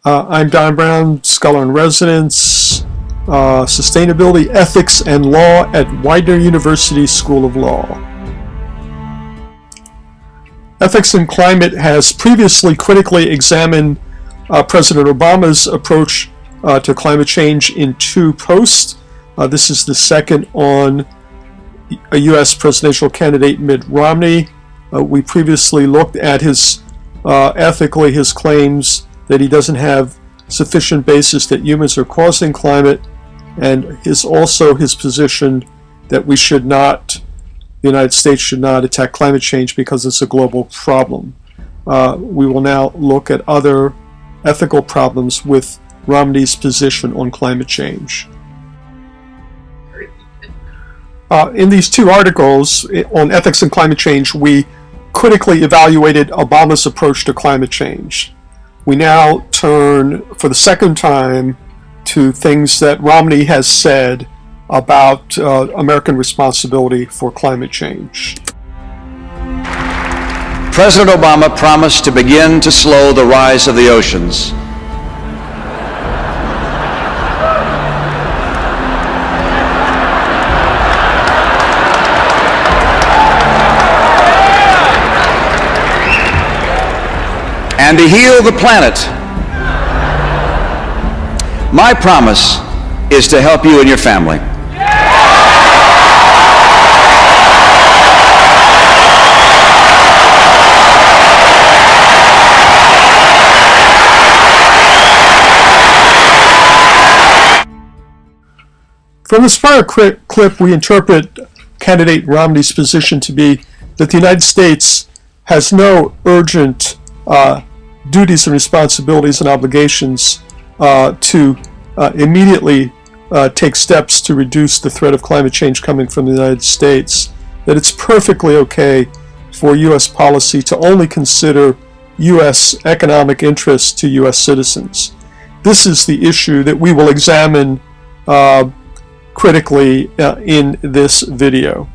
I'm Don Brown, Scholar in Residence, Sustainability, Ethics, and Law at Widener University School of Law. Ethics in Climate has previously critically examined President Obama's approach to climate change in 2 posts. This is the second on a U.S. presidential candidate, Mitt Romney. We previously looked at his claims that he doesn't have sufficient basis that humans are causing climate, and his position that the United States should not attack climate change because it's a global problem. We will now look at other ethical problems with Romney's position on climate change. In these 2 articles on ethics and climate change, we critically evaluated Obama's approach to climate change. We now turn, for the second time, to things that Romney has said about American responsibility for climate change. President Obama promised to begin to slow the rise of the oceans. And to heal the planet. My promise is to help you and your family. From this prior clip, we interpret candidate Romney's position to be that the United States has no urgent duties and responsibilities and obligations to immediately take steps to reduce the threat of climate change coming from the United States, that it's perfectly okay for U.S. policy to only consider U.S. economic interests to U.S. citizens. This is the issue that we will examine critically in this video.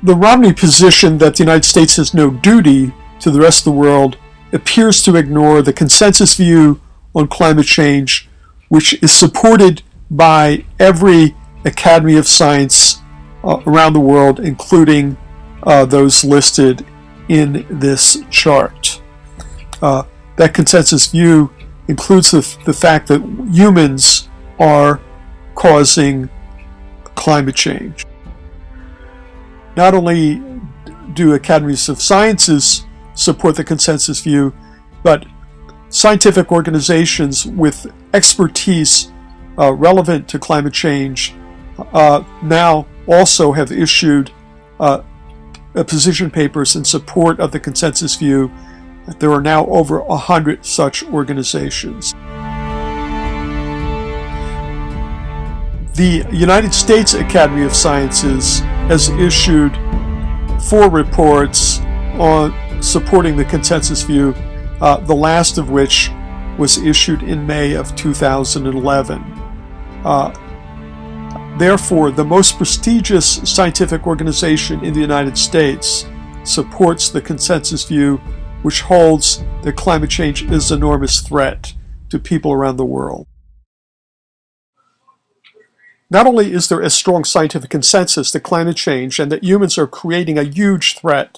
The Romney position that the United States has no duty to the rest of the world appears to ignore the consensus view on climate change, which is supported by every Academy of Science around the world, including those listed in this chart. That consensus view includes the fact that humans are causing climate change. Not only do Academies of Sciences support the consensus view, but scientific organizations with expertise relevant to climate change now also have issued position papers in support of the consensus view. There are now over 100 such organizations. The United States Academy of Sciences has issued 4 reports on supporting the consensus view, the last of which was issued in May of 2011. Therefore, the most prestigious scientific organization in the United States supports the consensus view, which holds that climate change is an enormous threat to people around the world. Not only is there a strong scientific consensus that climate change and that humans are creating a huge threat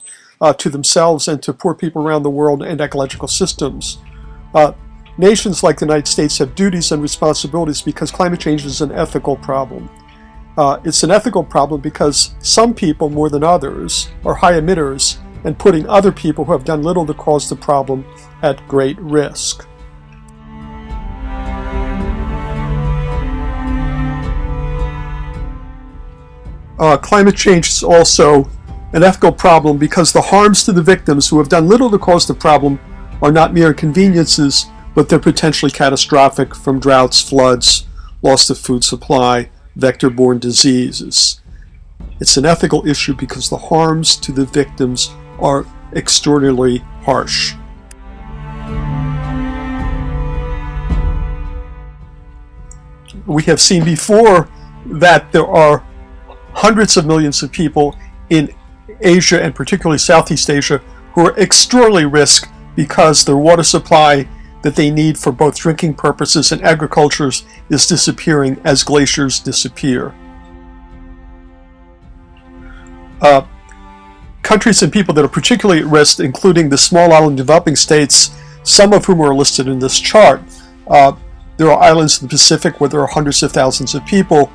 to themselves and to poor people around the world and ecological systems, nations like the United States have duties and responsibilities because climate change is an ethical problem. It's an ethical problem because some people, more than others, are high emitters and putting other people who have done little to cause the problem at great risk. Climate change is also an ethical problem because the harms to the victims who have done little to cause the problem are not mere inconveniences, but they're potentially catastrophic, from droughts, floods, loss of food supply, vector-borne diseases. It's an ethical issue because the harms to the victims are extraordinarily harsh. We have seen before that there are hundreds of millions of people in Asia, and particularly Southeast Asia, who are extraordinarily because their water supply that they need for both drinking purposes and agriculture is disappearing as glaciers disappear. Countries and people that are particularly at risk, including the small island developing states, some of whom are listed in this chart. There are islands in the Pacific where there are hundreds of thousands of people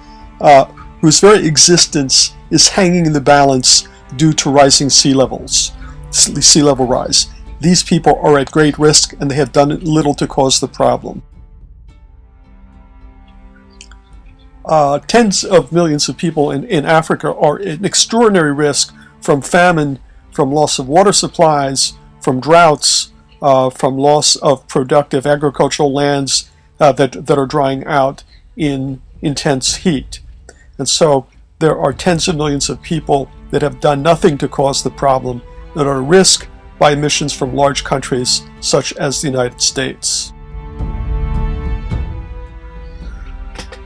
whose very existence is hanging in the balance due to rising sea level rise. These people are at great risk, and they have done little to cause the problem. Tens of millions of people in Africa are at extraordinary risk from famine, from loss of water supplies, from droughts, from loss of productive agricultural lands that are drying out in intense heat. And so there are tens of millions of people that have done nothing to cause the problem, that are at risk by emissions from large countries such as the United States.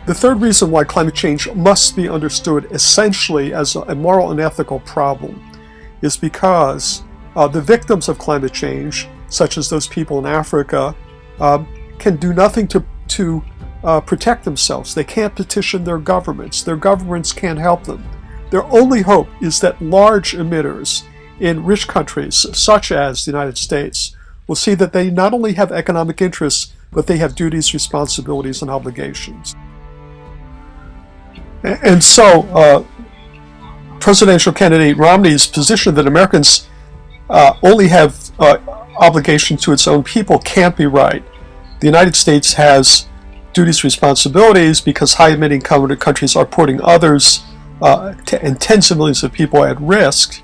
The third reason why climate change must be understood essentially as a moral and ethical problem is because the victims of climate change, such as those people in Africa, can do nothing to protect themselves. They can't petition their governments. Their governments can't help them. Their only hope is that large emitters in rich countries, such as the United States, will see that they not only have economic interests, but they have duties, responsibilities, and obligations. And so, presidential candidate Romney's position that Americans only have obligations to its own people can't be right. The United States has duties, responsibilities, because high-emitting countries are putting others and tens of millions of people at risk.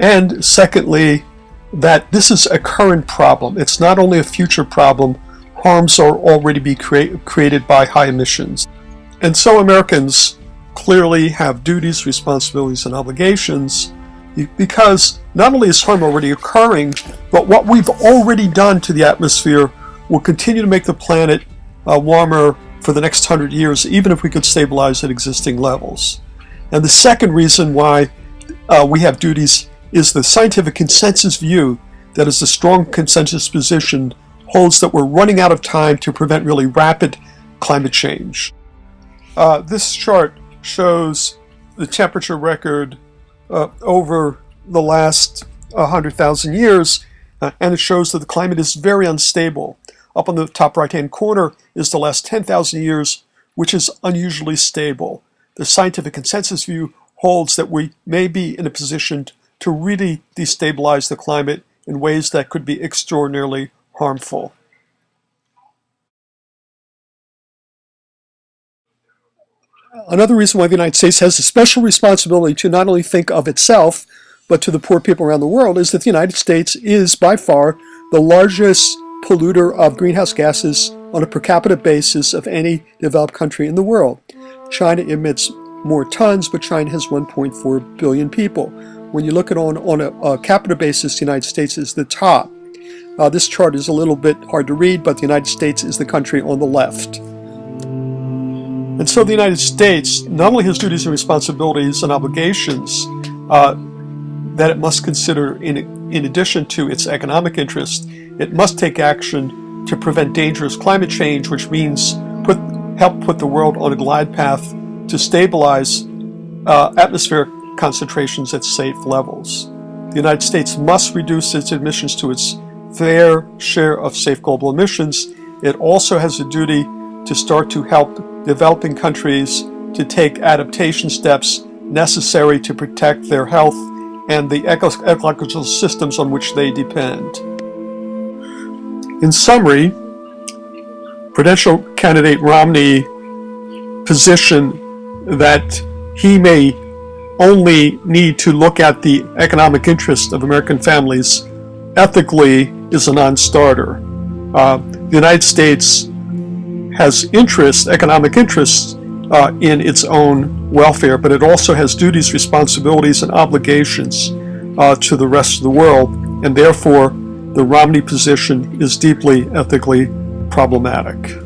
And secondly, that this is a current problem. It's not only a future problem. Harms are already being created by high emissions. And so Americans clearly have duties, responsibilities, and obligations because not only is harm already occurring, but what we've already done to the atmosphere will continue to make the planet warmer for the next 100 years, even if we could stabilize at existing levels. And the second reason why we have duties is the scientific consensus view that is a strong consensus position holds that we're running out of time to prevent really rapid climate change. This chart shows the temperature record over the last 100,000 years, and it shows that the climate is very unstable. Up on the top right-hand corner is the last 10,000 years, which is unusually stable. The scientific consensus view holds that we may be in a position to really destabilize the climate in ways that could be extraordinarily harmful. Another reason why the United States has a special responsibility to not only think of itself, but to the poor people around the world is that the United States is by far the largest polluter of greenhouse gases on a per capita basis of any developed country in the world. China emits more tons, but China has 1.4 billion people. When you look at on a capita basis, the United States is the top. This chart is a little bit hard to read, but the United States is the country on the left. And so the United States not only has duties and responsibilities and obligations that it must consider in addition to its economic interest, it must take action to prevent dangerous climate change, which means help put the world on a glide path to stabilize atmospheric concentrations at safe levels. The United States must reduce its emissions to its fair share of safe global emissions. It also has a duty to start to help developing countries to take adaptation steps necessary to protect their health and the ecological systems on which they depend. In summary, presidential candidate Romney position that he may only need to look at the economic interest of American families ethically is a non-starter. The United States has economic interests in its own welfare, but it also has duties, responsibilities, and obligations to the rest of the world, and therefore the Romney position is deeply ethically problematic.